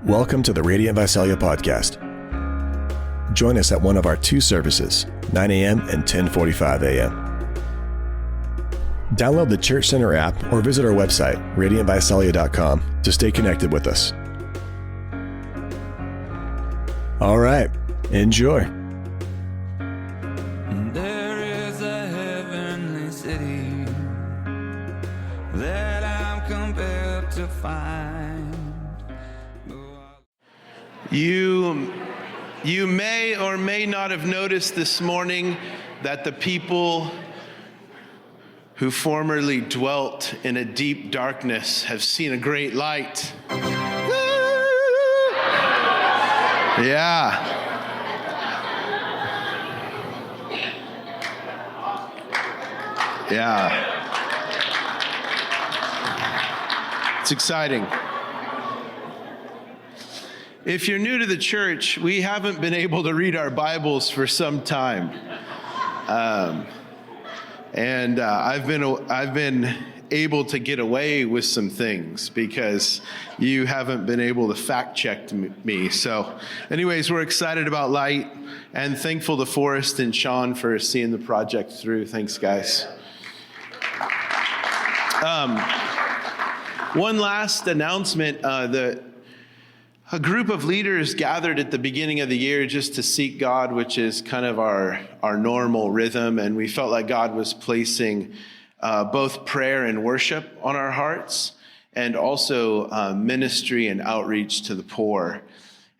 Welcome to the Radiant Visalia podcast. Join us at one of our two services, 9 a.m. and 10:45 a.m. Download the Church Center app or visit our website, radiantvisalia.com, to stay connected with us. All right, enjoy. There is a heavenly city that I'm compelled to find. You may or may not have noticed this morning that the people who formerly dwelt in a deep darkness have seen a great light. Yeah. It's exciting. If you're new to the church, we haven't been able to read our Bibles for some time. I've been able to get away with some things because you haven't been able to fact check me. So anyways, we're excited about Light and thankful to Forrest and Sean for seeing the project through. Thanks, guys. One last announcement. A group of leaders gathered at the beginning of the year just to seek God, which is kind of our normal rhythm. And we felt like God was placing both prayer and worship on our hearts, and also ministry and outreach to the poor.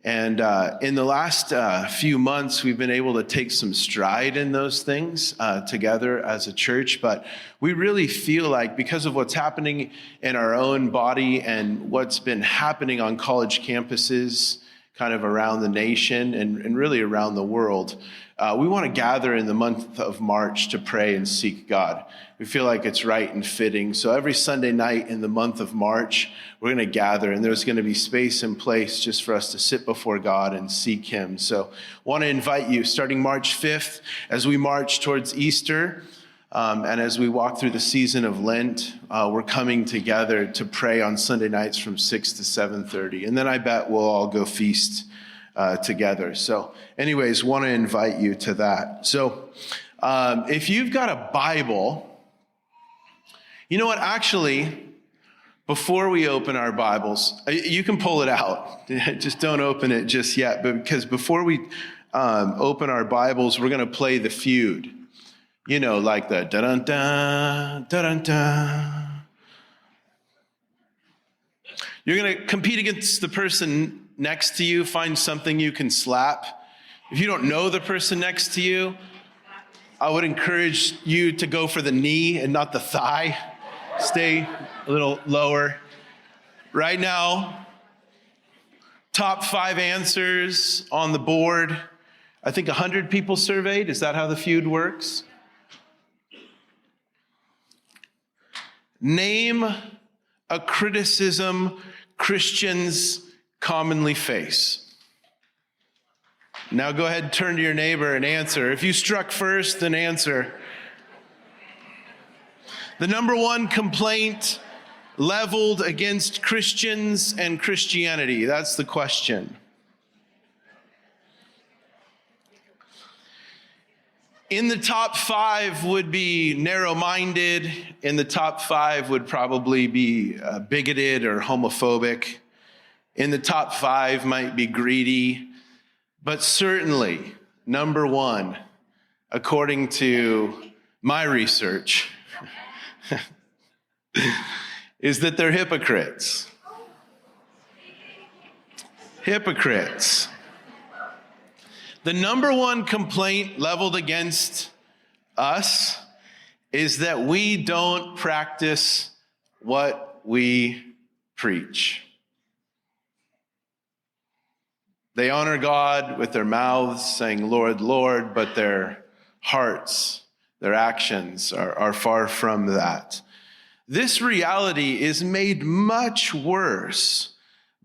And in the last few months, we've been able to take some stride in those things together as a church. But we really feel like because of what's happening in our own body and what's been happening on college campuses kind of around the nation and really around the world, we want to gather in the month of March to pray and seek God. We feel like it's right and fitting. So every Sunday night in the month of March, we're going to gather, and there's going to be space and place just for us to sit before God and seek Him. So I want to invite you, starting March 5th, as we march towards Easter, and as we walk through the season of Lent, we're coming together to pray on Sunday nights from 6 to 7:30. And then I bet we'll all go feast together. So anyways, want to invite you to that. So if you've got a Bible, you know what, actually, before we open our Bibles, you can pull it out. Just don't open it just yet. But because before we open our Bibles, we're going to play the feud. You know, like the da-dun-da, da-dun-da. You're going to compete against the person next to you, find something you can slap. If you don't know the person next to you, I would encourage you to go for the knee and not the thigh. Stay a little lower. Right now, top 5 answers on the board. I think 100 people surveyed. Is that how the feud works? Name a criticism Christians commonly face. Now go ahead and turn to your neighbor and answer. If you struck first, then answer. The number one complaint leveled against Christians and Christianity. That's the question. In the top 5 would be narrow-minded. In the top 5 would probably be bigoted or homophobic. In the top 5 might be greedy. But certainly, number 1, according to my research, is that they're hypocrites. Hypocrites. The number 1 complaint leveled against us is that we don't practice what we preach. They honor God with their mouths, saying, Lord, Lord, but their hearts, their actions are far from that. This reality is made much worse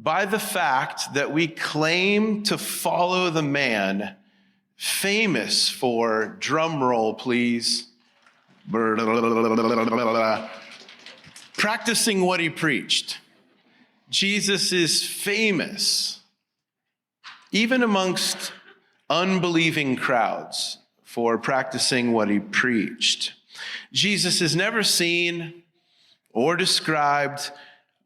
by the fact that we claim to follow the man famous for, drum roll please, practicing what he preached. Jesus is famous, even amongst unbelieving crowds, for practicing what he preached. Jesus is never seen or described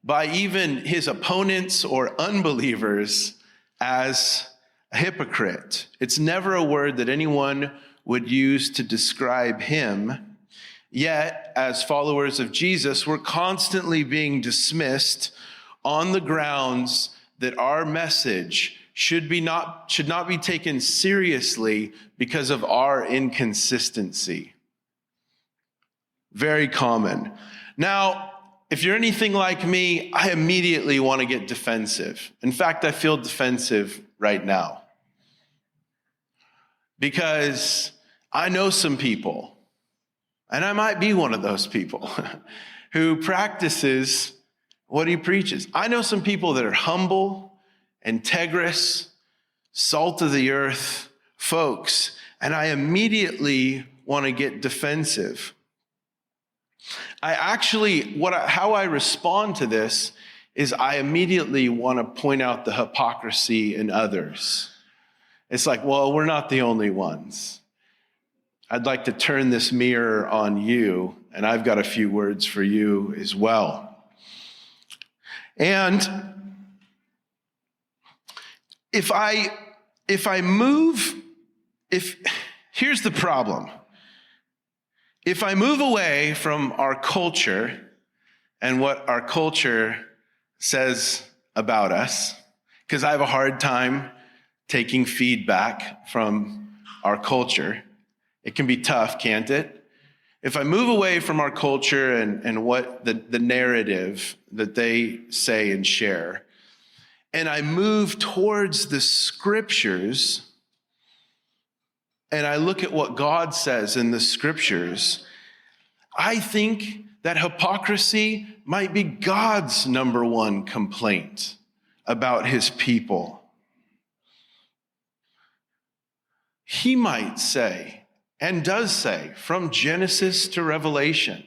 by even his opponents or unbelievers as a hypocrite. It's never a word that anyone would use to describe him. Yet, as followers of Jesus, we're constantly being dismissed on the grounds that our message should not be taken seriously because of our inconsistency. Very common. Now, if you're anything like me, I immediately want to get defensive. In fact, I feel defensive right now. Because I know some people, and I might be one of those people, who practices what he preaches. I know some people that are humble, integrous, salt of the earth folks, and I immediately want to get defensive. How I respond to this is I immediately want to point out the hypocrisy in others. It's like, well, we're not the only ones. I'd like to turn this mirror on you, and I've got a few words for you as well. And here's the problem. If I move away from our culture and what our culture says about us, because I have a hard time taking feedback from our culture. It can be tough, can't it? If I move away from our culture and what the narrative that they say and share, and I move towards the scriptures, and I look at what God says in the scriptures, I think that hypocrisy might be God's number one complaint about his people. He might say, and does say, from Genesis to Revelation,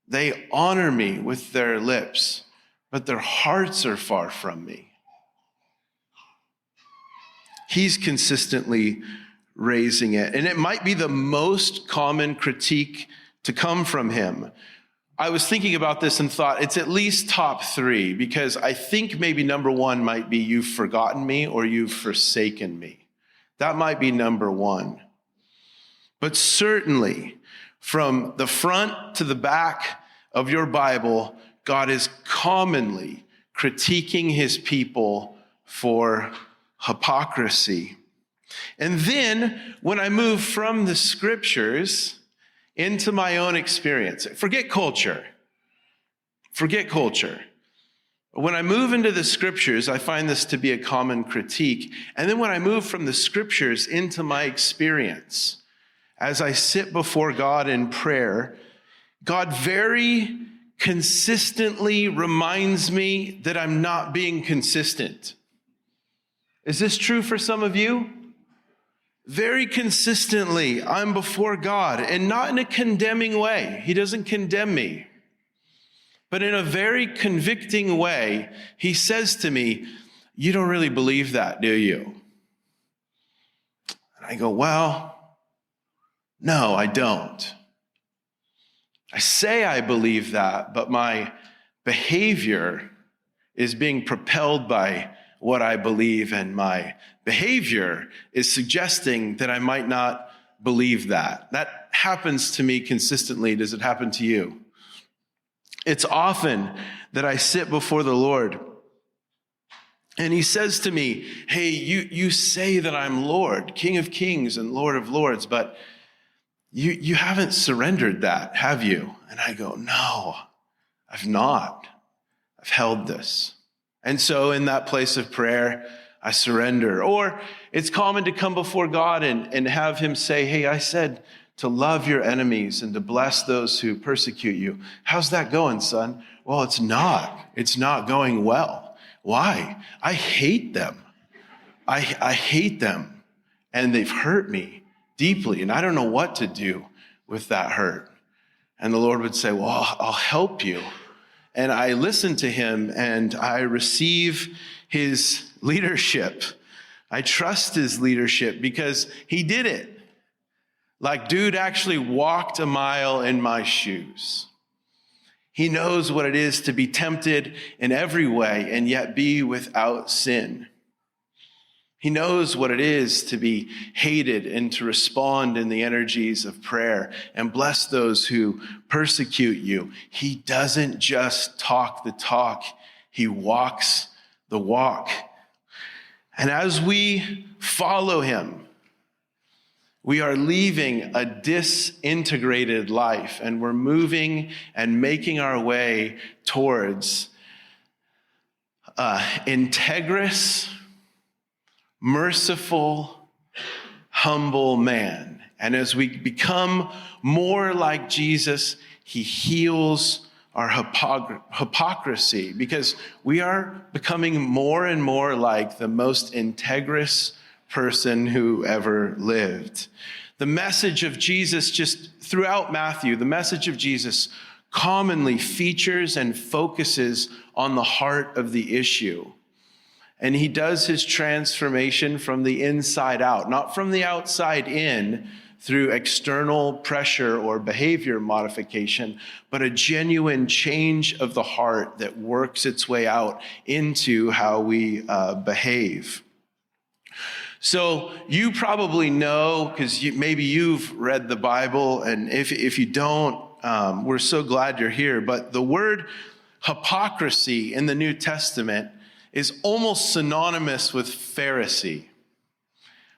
they honor me with their lips, but their hearts are far from me. He's consistently raising it. And it might be the most common critique to come from him. I was thinking about this and thought it's at least top 3, because I think maybe number 1 might be you've forgotten me or you've forsaken me. That might be number 1. But certainly, from the front to the back of your Bible, God is commonly critiquing his people for hypocrisy. And then, when I move from the scriptures into my own experience, forget culture. When I move into the scriptures, I find this to be a common critique. And then when I move from the scriptures into my experience, as I sit before God in prayer, God very consistently reminds me that I'm not being consistent. Is this true for some of you? Very consistently, I'm before God, and not in a condemning way. He doesn't condemn me. But in a very convicting way, he says to me, you don't really believe that, do you? And I go, well, no, I don't. I say I believe that, but my behavior is being propelled by what I believe, and my behavior is suggesting that I might not believe that. That happens to me consistently. Does it happen to you? It's often that I sit before the Lord and he says to me, hey, you say that I'm Lord, King of Kings and Lord of Lords, but you haven't surrendered that, have you? And I go, no, I've not. I've held this. And so in that place of prayer, I surrender. Or it's common to come before God and have him say, hey, I said to love your enemies and to bless those who persecute you. How's that going, son? Well, it's not. It's not going well. Why? I hate them. I hate them. And they've hurt me deeply. And I don't know what to do with that hurt. And the Lord would say, well, I'll help you. and I listen to him and I receive his leadership. I trust his leadership because he did it. Like, dude actually walked a mile in my shoes. He knows what it is to be tempted in every way and yet be without sin. He knows what it is to be hated and to respond in the energies of prayer and bless those who persecute you. He doesn't just talk the talk, he walks the walk. And as we follow him, we are leaving a disintegrated life and we're moving and making our way towards integrous, merciful, humble man. And as we become more like Jesus, he heals our hypocrisy because we are becoming more and more like the most integrous person who ever lived. The message of Jesus, just throughout Matthew, the message of Jesus commonly features and focuses on the heart of the issue. And he does his transformation from the inside out, not from the outside in through external pressure or behavior modification, but a genuine change of the heart that works its way out into how we behave. So you probably know, because maybe you've read the Bible, and if you don't, we're so glad you're here. But the word hypocrisy in the New Testament is almost synonymous with Pharisee.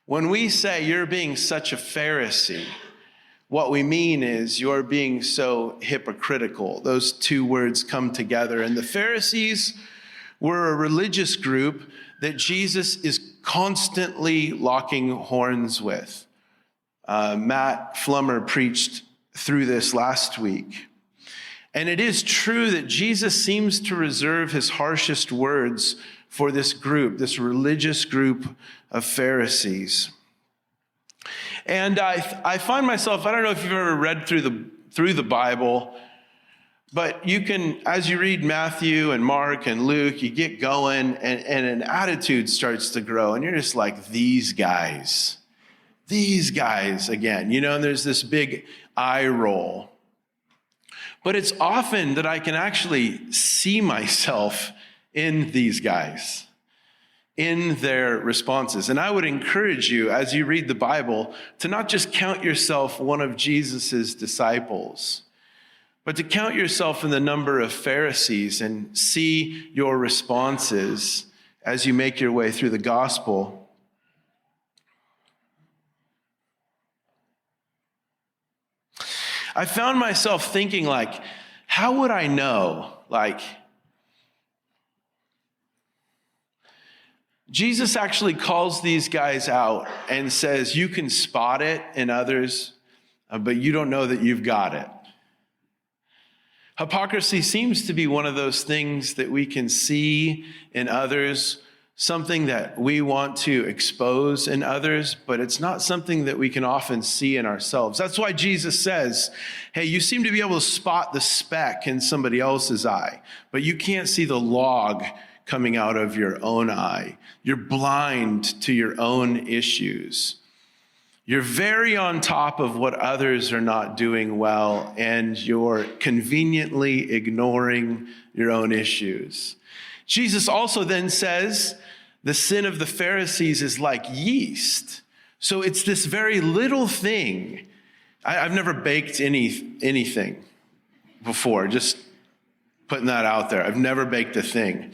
When we say you're being such a Pharisee, what we mean is you're being so hypocritical. Those two words come together. And the Pharisees were a religious group that Jesus is constantly locking horns with. Matt Flummer preached through this last week. And it is true that Jesus seems to reserve his harshest words for this group, this religious group of Pharisees. And I find myself, I don't know if you've ever read through the Bible, but you can, as you read Matthew and Mark and Luke, you get going and an attitude starts to grow. And you're just like, these guys again, and there's this big eye roll. But it's often that I can actually see myself in these guys, in their responses. And I would encourage you, as you read the Bible, to not just count yourself one of Jesus's disciples, but to count yourself in the number of Pharisees and see your responses as you make your way through the gospel. I found myself thinking, how would I know? Jesus actually calls these guys out and says, you can spot it in others, but you don't know that you've got it. Hypocrisy seems to be one of those things that we can see in others, something that we want to expose in others, but it's not something that we can often see in ourselves. That's why Jesus says, hey, you seem to be able to spot the speck in somebody else's eye, but you can't see the log coming out of your own eye. You're blind to your own issues. You're very on top of what others are not doing well, and you're conveniently ignoring your own issues. Jesus also then says the sin of the Pharisees is like yeast. So it's this very little thing. I've never baked anything before, just putting that out there. I've never baked a thing.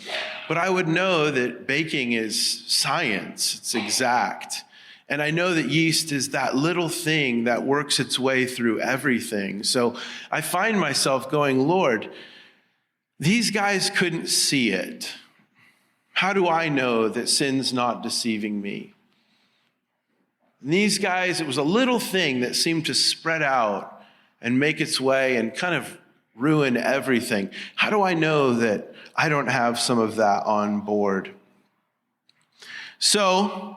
But I would know that baking is science. It's exact. And I know that yeast is that little thing that works its way through everything. So I find myself going, Lord, these guys couldn't see it. How do I know that sin's not deceiving me? And these guys, it was a little thing that seemed to spread out and make its way and kind of ruin everything. How do I know that I don't have some of that on board? So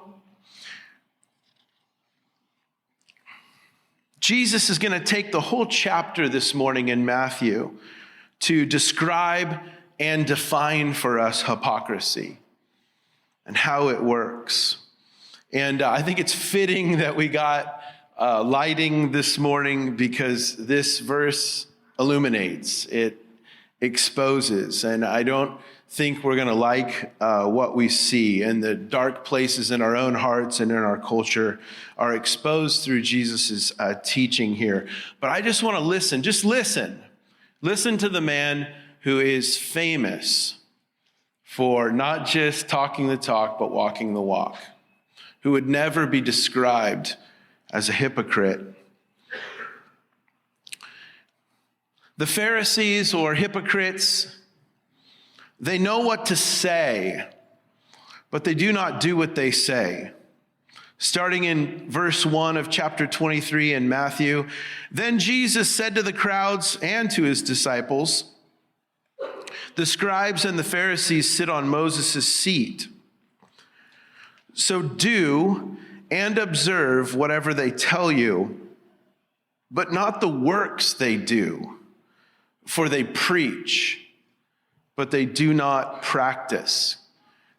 Jesus is going to take the whole chapter this morning in Matthew to describe and define for us hypocrisy and how it works. And I think it's fitting that we got lighting this morning because this verse illuminates, it exposes, and I don't think we're going to like what we see, and the dark places in our own hearts and in our culture are exposed through Jesus's teaching here. But I just want to listen, just listen. Listen to the man who is famous for not just talking the talk, but walking the walk, who would never be described as a hypocrite. The Pharisees, or hypocrites, they know what to say, but they do not do what they say. Starting in verse 1 of chapter 23 in Matthew, then Jesus said to the crowds and to his disciples, the scribes and the Pharisees sit on Moses' seat. So do and observe whatever they tell you, but not the works they do, for they preach, but they do not practice.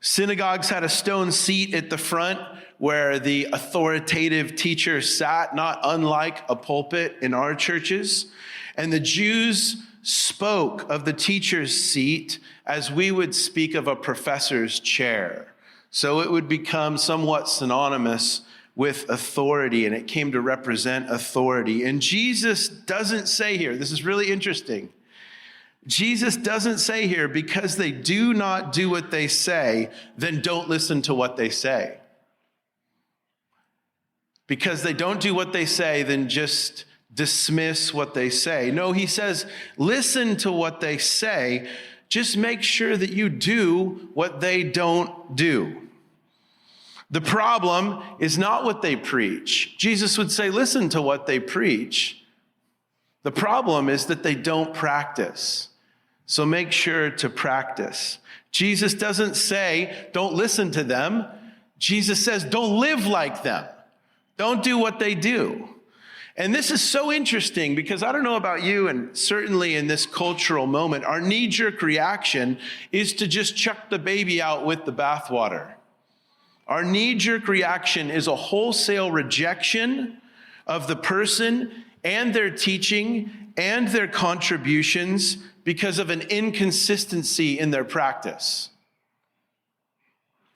Synagogues had a stone seat at the front where the authoritative teacher sat, not unlike a pulpit in our churches. And the Jews spoke of the teacher's seat as we would speak of a professor's chair. So it would become somewhat synonymous with authority, and it came to represent authority. And Jesus doesn't say here, this is really interesting. Jesus doesn't say here, because they do not do what they say, then don't listen to what they say. Because they don't do what they say, then just dismiss what they say. No, he says, listen to what they say. Just make sure that you do what they don't do. The problem is not what they preach. Jesus would say, listen to what they preach. The problem is that they don't practice. So make sure to practice. Jesus doesn't say, don't listen to them. Jesus says, don't live like them. Don't do what they do. And this is so interesting because I don't know about you, and certainly in this cultural moment, our knee-jerk reaction is to just chuck the baby out with the bathwater. Our knee-jerk reaction is a wholesale rejection of the person and their teaching and their contributions because of an inconsistency in their practice.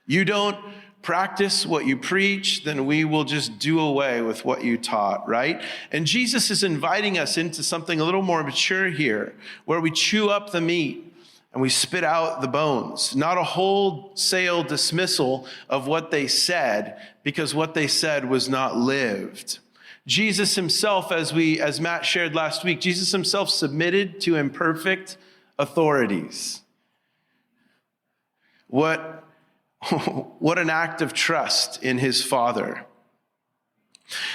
You don't practice what you preach, then we will just do away with what you taught, right? And Jesus is inviting us into something a little more mature here, where we chew up the meat and we spit out the bones. Not a wholesale dismissal of what they said, because what they said was not lived. Jesus himself, as Matt shared last week, Jesus himself submitted to imperfect authorities. What an act of trust in his Father.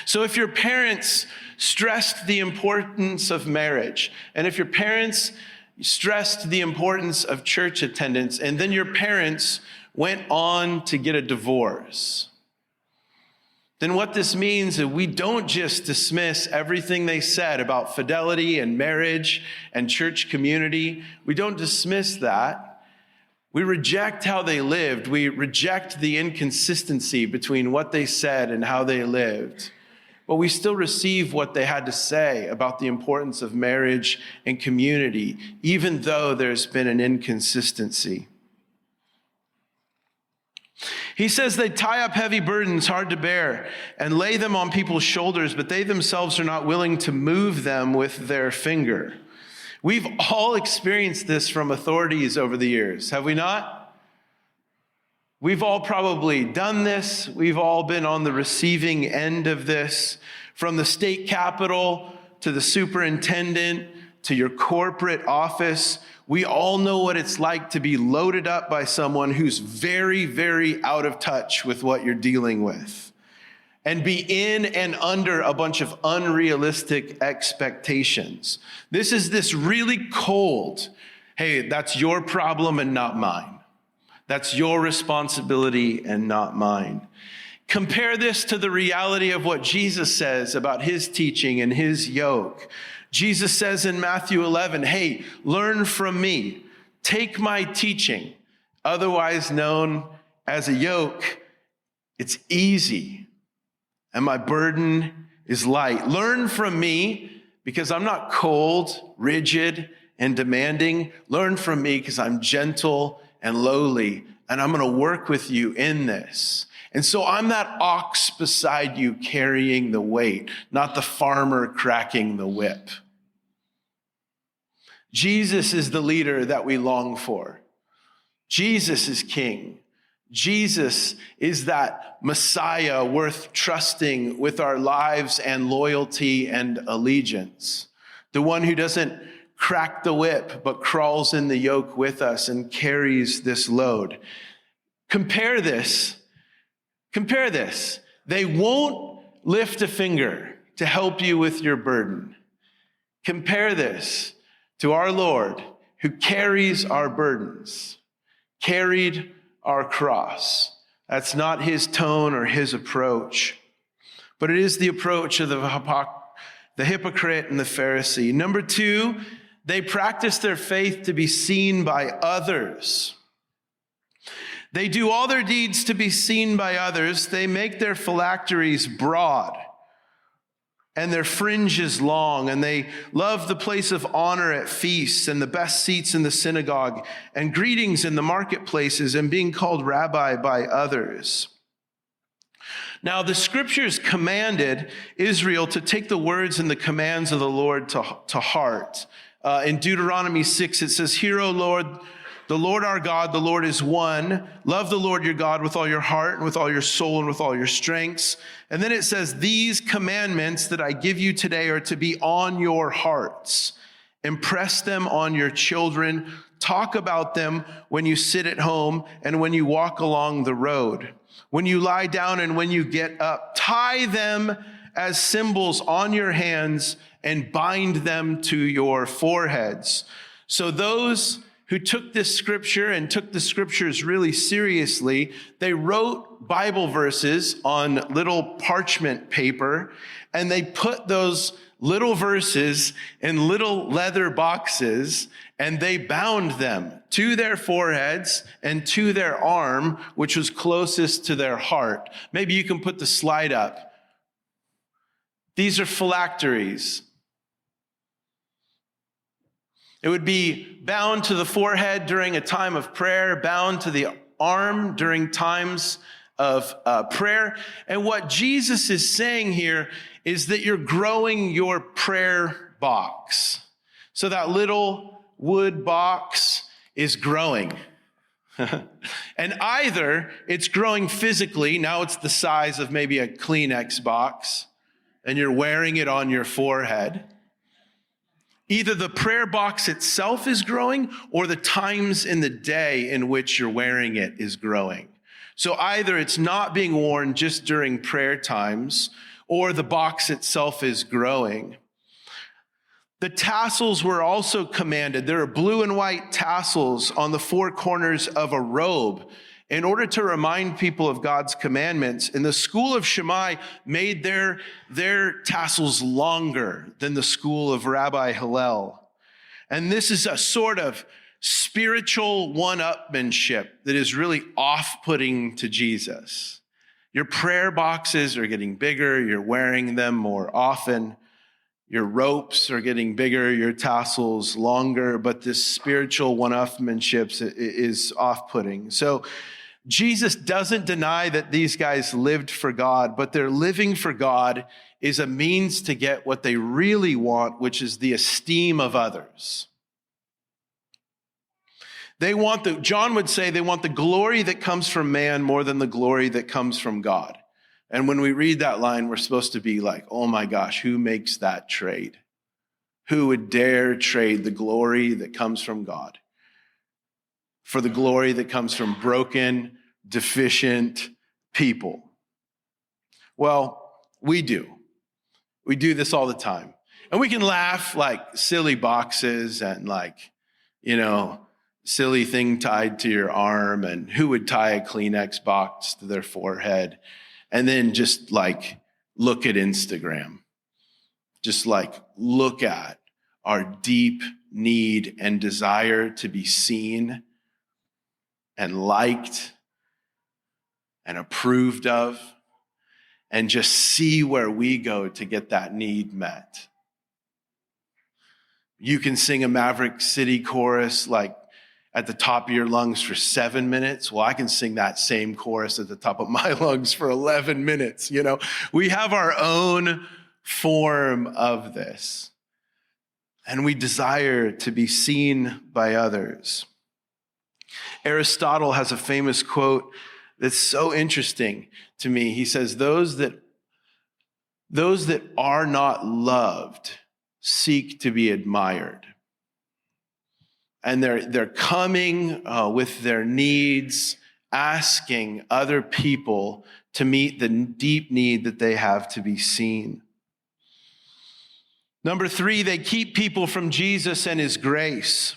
So if your parents stressed the importance of marriage, and if your parents stressed the importance of church attendance, and then your parents went on to get a divorce, then what this means is we don't just dismiss everything they said about fidelity and marriage and church community. We don't dismiss that. We reject how they lived. We reject the inconsistency between what they said and how they lived. But we still receive what they had to say about the importance of marriage and community, even though there's been an inconsistency. He says they tie up heavy burdens hard to bear and lay them on people's shoulders, but they themselves are not willing to move them with their finger. We've all experienced this from authorities over the years, have we not? We've all probably done this. We've all been on the receiving end of this, from the state capitol to the superintendent to your corporate office. We all know what it's like to be loaded up by someone who's very, very out of touch with what you're dealing with, and be in and under a bunch of unrealistic expectations. This is this really cold, hey, that's your problem and not mine. That's your responsibility and not mine. Compare this to the reality of what Jesus says about his teaching and his yoke. Jesus says in Matthew 11, hey, learn from me. Take my teaching, otherwise known as a yoke. It's easy, and my burden is light. Learn from me because I'm not cold, rigid, and demanding. Learn from me because I'm gentle and lowly, and I'm going to work with you in this. And so I'm that ox beside you carrying the weight, not the farmer cracking the whip. Jesus is the leader that we long for. Jesus is king. Jesus is that Messiah worth trusting with our lives and loyalty and allegiance. The one who doesn't crack the whip, but crawls in the yoke with us and carries this load. Compare this. They won't lift a finger to help you with your burden. Compare this to our Lord who carries our burdens, carried our cross. That's not his tone or his approach, but it is the approach of the hypocrite and the Pharisee. Number two, they practice their faith to be seen by others. They do all their deeds to be seen by others. They make their phylacteries broad and their fringes long, and they love the place of honor at feasts and the best seats in the synagogue and greetings in the marketplaces and being called rabbi by others. Now, the scriptures commanded Israel to take the words and the commands of the Lord to heart. In Deuteronomy 6, it says, "Hear, O Lord, the Lord our God, the Lord is one. Love the Lord your God with all your heart and with all your soul and with all your strengths." And then it says, "These commandments that I give you today are to be on your hearts. Impress them on your children. Talk about them when you sit at home and when you walk along the road, when you lie down and when you get up. Tie them as symbols on your hands and bind them to your foreheads." So those who took this scripture and took the scriptures really seriously, they wrote Bible verses on little parchment paper, and they put those little verses in little leather boxes, and they bound them to their foreheads and to their arm, which was closest to their heart. Maybe you can put the slide up. These are phylacteries. It would be bound to the forehead during a time of prayer, bound to the arm during times of prayer. And what Jesus is saying here is that you're growing your prayer box. So that little wood box is growing. And either it's growing physically, now it's the size of maybe a Kleenex box, and you're wearing it on your forehead. Either the prayer box itself is growing or the times in the day in which you're wearing it is growing. So either it's not being worn just during prayer times or the box itself is growing. The tassels were also commanded. There are blue and white tassels on the four corners of a robe in order to remind people of God's commandments. And the school of Shammai made their tassels longer than the school of Rabbi Hillel. And this is a sort of spiritual one-upmanship that is really off-putting to Jesus. Your prayer boxes are getting bigger. You're wearing them more often. Your ropes are getting bigger, your tassels longer, but this spiritual one-upmanship is off-putting. So Jesus doesn't deny that these guys lived for God, but their living for God is a means to get what they really want, which is the esteem of others. John would say they want the glory that comes from man more than the glory that comes from God. And when we read that line, we're supposed to be like, oh my gosh, who makes that trade? Who would dare trade the glory that comes from God for the glory that comes from broken, deficient people? Well, we do. We do this all the time. And we can laugh like silly boxes and silly thing tied to your arm, and who would tie a Kleenex box to their forehead. and then just like look at Instagram. Just like look at our deep need and desire to be seen and liked and approved of, and just see where we go to get that need met. You can sing a Maverick City chorus like at the top of your lungs for 7 minutes. Well, I can sing that same chorus at the top of my lungs for 11 minutes. You know, we have our own form of this, and we desire to be seen by others. Aristotle has a famous quote that's so interesting to me. He says, those that are not loved seek to be admired. And they're coming with their needs, asking other people to meet the deep need that they have to be seen. Number 3, they keep people from Jesus and his grace.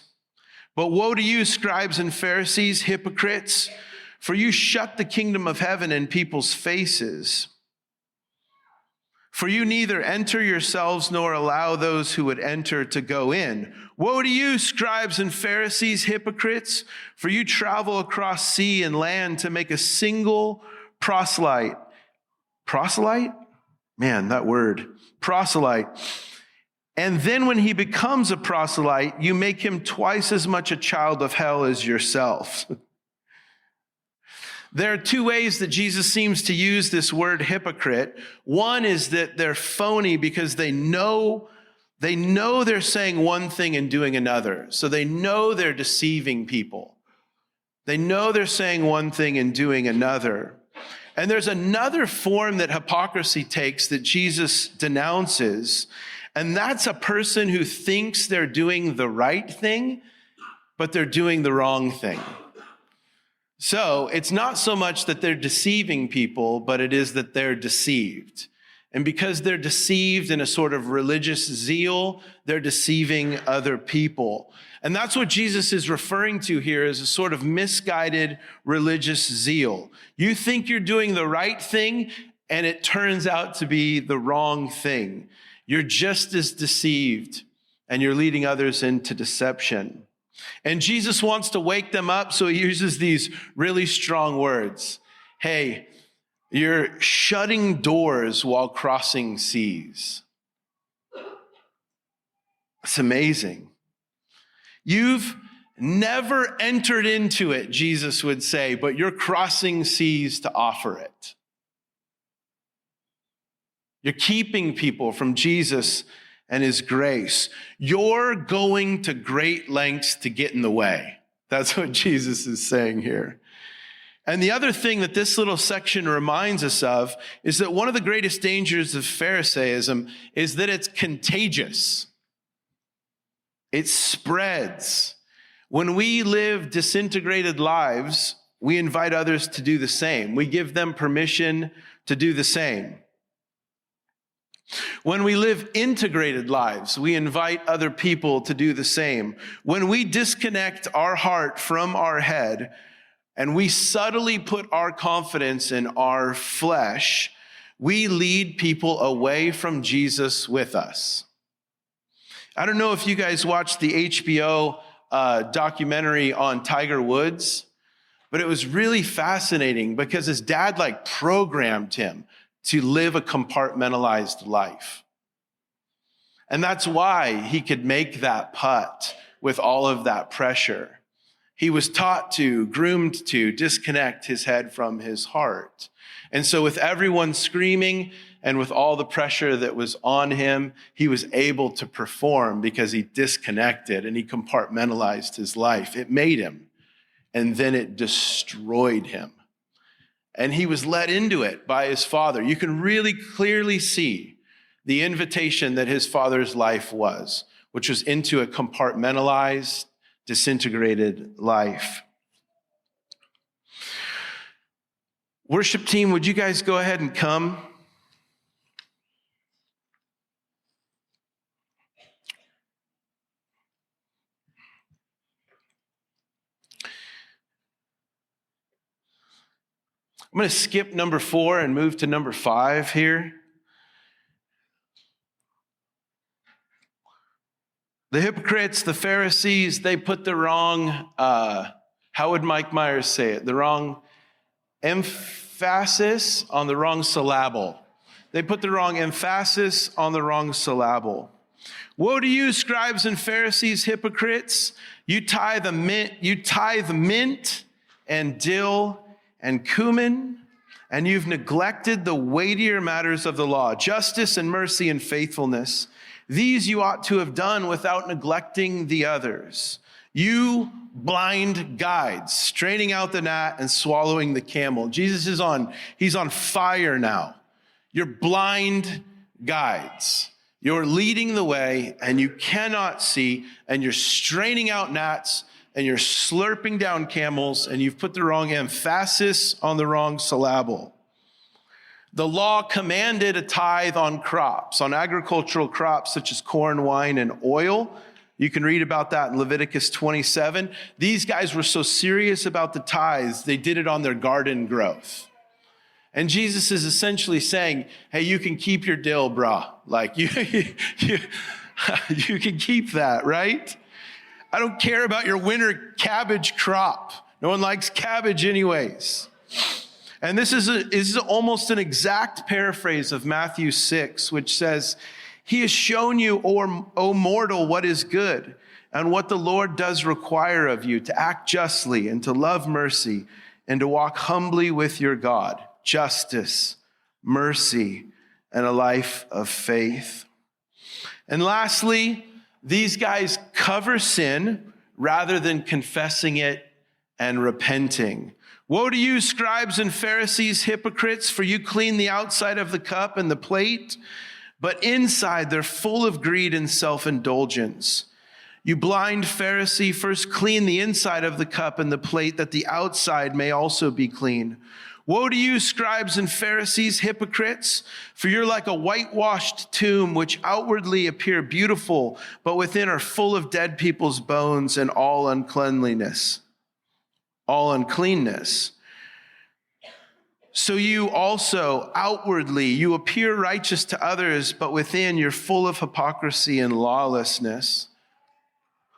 But woe to you, scribes and Pharisees, hypocrites, for you shut the kingdom of heaven in people's faces. For you neither enter yourselves nor allow those who would enter to go in. Woe to you, scribes and Pharisees, hypocrites, for you travel across sea and land to make a single proselyte. Proselyte? Man, that word. Proselyte. And then when he becomes a proselyte, you make him twice as much a child of hell as yourself. There are 2 ways that Jesus seems to use this word hypocrite. One is that they're phony because they know they're saying one thing and doing another. So they know they're deceiving people. They know they're saying one thing and doing another. And there's another form that hypocrisy takes that Jesus denounces, and that's a person who thinks they're doing the right thing, but they're doing the wrong thing. So it's not so much that they're deceiving people, but it is that they're deceived. And because they're deceived in a sort of religious zeal, they're deceiving other people. And that's what Jesus is referring to here as a sort of misguided religious zeal. You think you're doing the right thing, and it turns out to be the wrong thing. You're just as deceived, and you're leading others into deception. And Jesus wants to wake them up, so he uses these really strong words. Hey, you're shutting doors while crossing seas. It's amazing. You've never entered into it, Jesus would say, but you're crossing seas to offer it. You're keeping people from Jesus and his grace. You're going to great lengths to get in the way. That's what Jesus is saying here. And the other thing that this little section reminds us of is that one of the greatest dangers of Pharisaism is that it's contagious. It spreads. When we live disintegrated lives, we invite others to do the same. We give them permission to do the same. When we live integrated lives, we invite other people to do the same. When we disconnect our heart from our head and we subtly put our confidence in our flesh, we lead people away from Jesus with us. I don't know if you guys watched the HBO documentary on Tiger Woods, but it was really fascinating because his dad programmed him to live a compartmentalized life. And that's why he could make that putt with all of that pressure. He was groomed to disconnect his head from his heart. And so with everyone screaming and with all the pressure that was on him, he was able to perform because he disconnected and he compartmentalized his life. It made him, and then it destroyed him. And he was led into it by his father. You can really clearly see the invitation that his father's life was, which was into a compartmentalized, disintegrated life. Worship team, would you guys go ahead and come? I'm going to skip number 4 and move to number 5 here. The hypocrites, the Pharisees, they put the wrong, how would Mike Myers say it? The wrong emphasis on the wrong syllable. They put the wrong emphasis on the wrong syllable. Woe to you, scribes and Pharisees, hypocrites! You tithe mint and dill and cumin, and you've neglected the weightier matters of the law, justice and mercy and faithfulness. These you ought to have done without neglecting the others. You blind guides, straining out the gnat and swallowing the camel. Jesus he's on fire now. You're blind guides. You're leading the way and you cannot see, and you're straining out gnats and you're slurping down camels, and you've put the wrong emphasis on the wrong syllable. The law commanded a tithe on crops, on agricultural crops such as corn, wine, and oil. You can read about that in Leviticus 27. These guys were so serious about the tithes, they did it on their garden growth. And Jesus is essentially saying, hey, you can keep your dill, brah. Like, you can keep that, right? I don't care about your winter cabbage crop. No one likes cabbage anyways. And this is almost an exact paraphrase of Matthew 6, which says, he has shown you, O mortal, what is good, and what the Lord does require of you, to act justly and to love mercy and to walk humbly with your God. Justice, mercy, and a life of faith. And lastly, these guys cover sin rather than confessing it and repenting. Woe to you, scribes and Pharisees, hypocrites, for you clean the outside of the cup and the plate, but inside they're full of greed and self-indulgence. You blind Pharisee, first clean the inside of the cup and the plate, that the outside may also be clean. Woe to you, scribes and Pharisees, hypocrites, for you're like a whitewashed tomb, which outwardly appear beautiful, but within are full of dead people's bones and all uncleanness. So you also outwardly, you appear righteous to others, but within you're full of hypocrisy and lawlessness.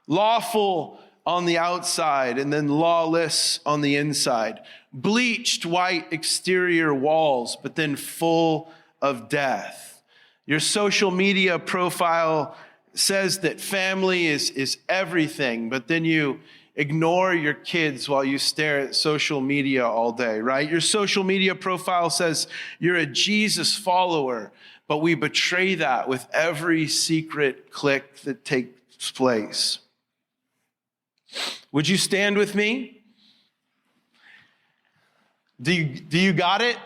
Lawful on the outside and then lawless on the inside. Bleached white exterior walls, but then full of death. Your social media profile says that family is everything, but then you ignore your kids while you stare at social media all day, right? Your social media profile says you're a Jesus follower, but we betray that with every secret click that takes place. Would you stand with me? Do you got it?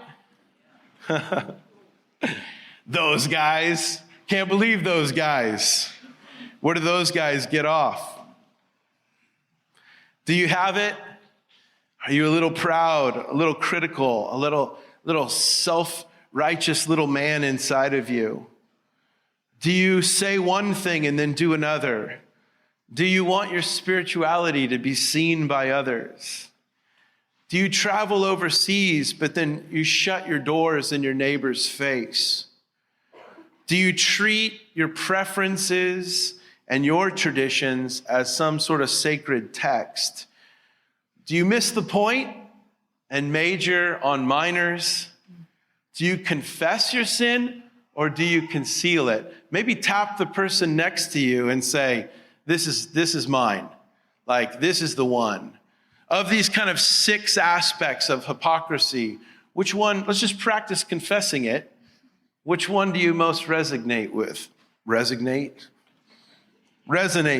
Those guys. Can't believe those guys. Where do those guys get off? Do you have it? Are you a little proud, a little critical, a little self-righteous little man inside of you? Do you say one thing and then do another? Do you want your spirituality to be seen by others? Do you travel overseas, but then you shut your doors in your neighbor's face? Do you treat your preferences and your traditions as some sort of sacred text? Do you miss the point and major on minors? Do you confess your sin or do you conceal it? Maybe tap the person next to you and say, this is mine. Like, this is the one. Of these kind of 6 aspects of hypocrisy, which one, let's just practice confessing it. Which one do you most resonate with? Resonate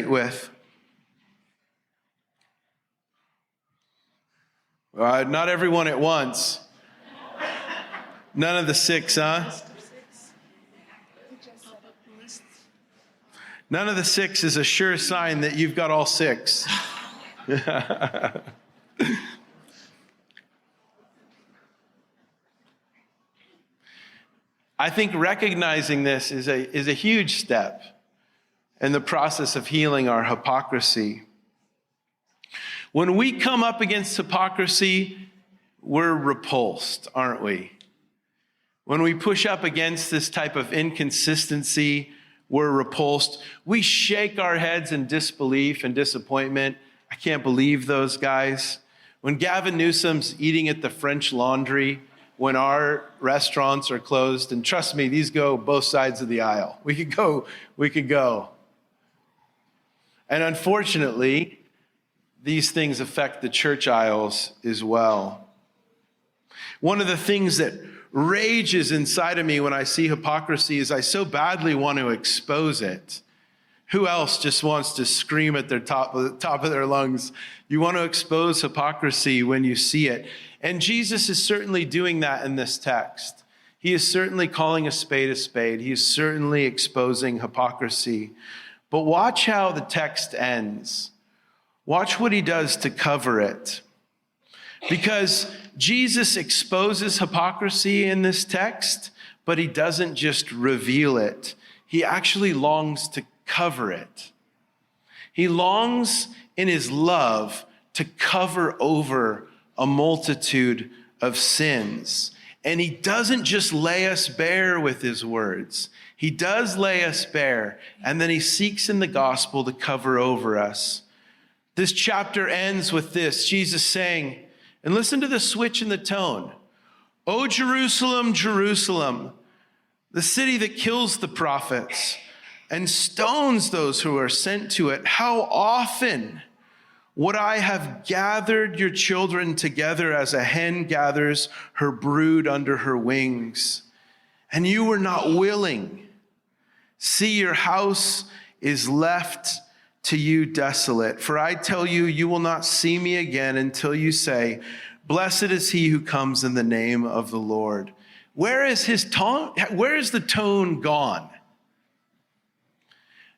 with. Not everyone at once. None of the 6, huh? None of the 6 is a sure sign that you've got all 6. I think recognizing this is a huge step in the process of healing our hypocrisy. When we come up against hypocrisy, we're repulsed, aren't we? When we push up against this type of inconsistency, we're repulsed. We shake our heads in disbelief and disappointment. I can't believe those guys. When Gavin Newsom's eating at the French Laundry, when our restaurants are closed, and trust me, these go both sides of the aisle. We could go. And unfortunately, these things affect the church aisles as well. One of the things that rages inside of me when I see hypocrisy is I so badly want to expose it. Who else just wants to scream at their top of their lungs? You want to expose hypocrisy when you see it. And Jesus is certainly doing that in this text. He is certainly calling a spade a spade. He is certainly exposing hypocrisy. But watch how the text ends. Watch what he does to cover it. Because Jesus exposes hypocrisy in this text, but he doesn't just reveal it. He actually longs to cover it. He longs in his love to cover over a multitude of sins. And he doesn't just lay us bare with his words. He does lay us bare, and then he seeks in the gospel to cover over us. This chapter ends with this, Jesus saying, and listen to the switch in the tone. "O Jerusalem, Jerusalem, the city that kills the prophets and stones those who are sent to it, how often would I have gathered your children together as a hen gathers her brood under her wings, and you were not willing. See, your house is left to you desolate. For I tell you, you will not see me again until you say, 'Blessed is he who comes in the name of the Lord.'" Where is his tone? Where is the tone gone?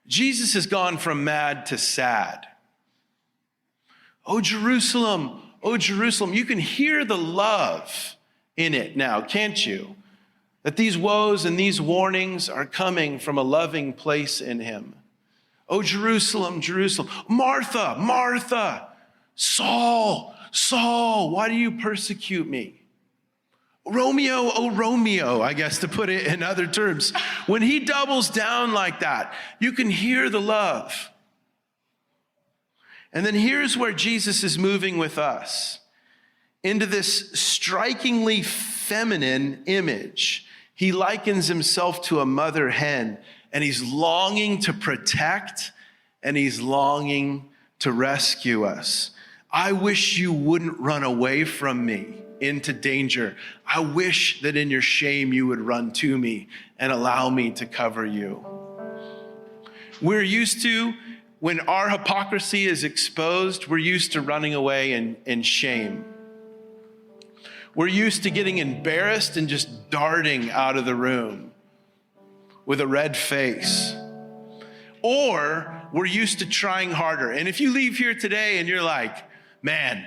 Jesus has gone from mad to sad. "Oh, Jerusalem, oh, Jerusalem." You can hear the love in it now, can't you? That these woes and these warnings are coming from a loving place in him. "Oh, Jerusalem, Jerusalem. Martha, Martha. Saul, Saul, why do you persecute me?" Romeo, oh, Romeo, I guess to put it in other terms. When he doubles down like that, you can hear the love. And then here's where Jesus is moving with us into this strikingly feminine image. He likens himself to a mother hen, and he's longing to protect, and he's longing to rescue us. "I wish you wouldn't run away from me into danger. I wish that in your shame you would run to me and allow me to cover you." We're used to, when our hypocrisy is exposed, we're used to running away in shame. We're used to getting embarrassed and just darting out of the room with a red face. Or we're used to trying harder. And if you leave here today and you're like, "Man,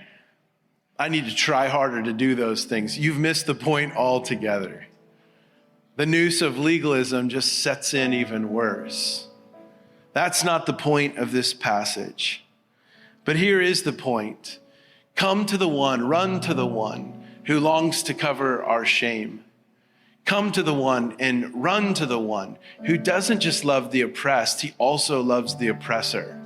I need to try harder to do those things," you've missed the point altogether. The noose of legalism just sets in even worse. That's not the point of this passage. But here is the point. Come to the one, run to the one who longs to cover our shame. Come to the one and run to the one who doesn't just love the oppressed, he also loves the oppressor.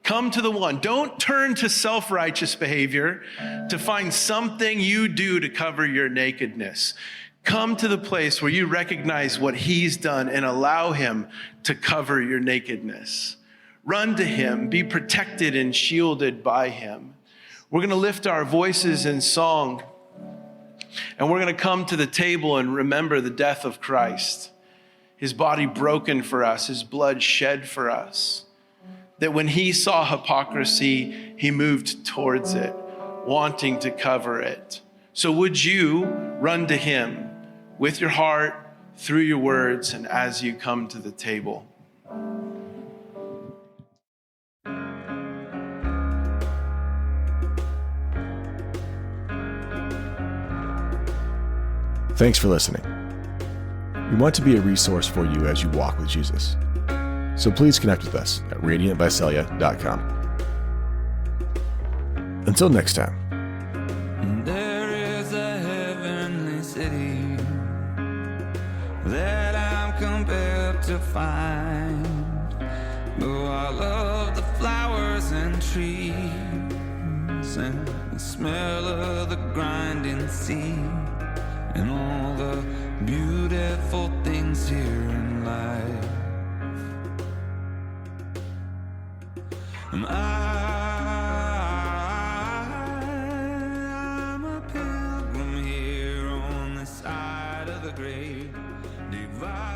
Come to the one. Don't turn to self-righteous behavior to find something you do to cover your nakedness. Come to the place where you recognize what he's done and allow him to cover your nakedness. Run to him. Be protected and shielded by him. We're going to lift our voices in song, and we're going to come to the table and remember the death of Christ. His body broken for us, his blood shed for us. That when he saw hypocrisy, he moved towards it, wanting to cover it. So would you run to him with your heart, through your words, and as you come to the table? Thanks for listening. We want to be a resource for you as you walk with Jesus. So please connect with us at radiantvisalia.com. Until next time. to find. Oh, I love the flowers and trees and the smell of the grinding sea and all the beautiful things here in life. And I'm a pilgrim here on the side of the grave, divided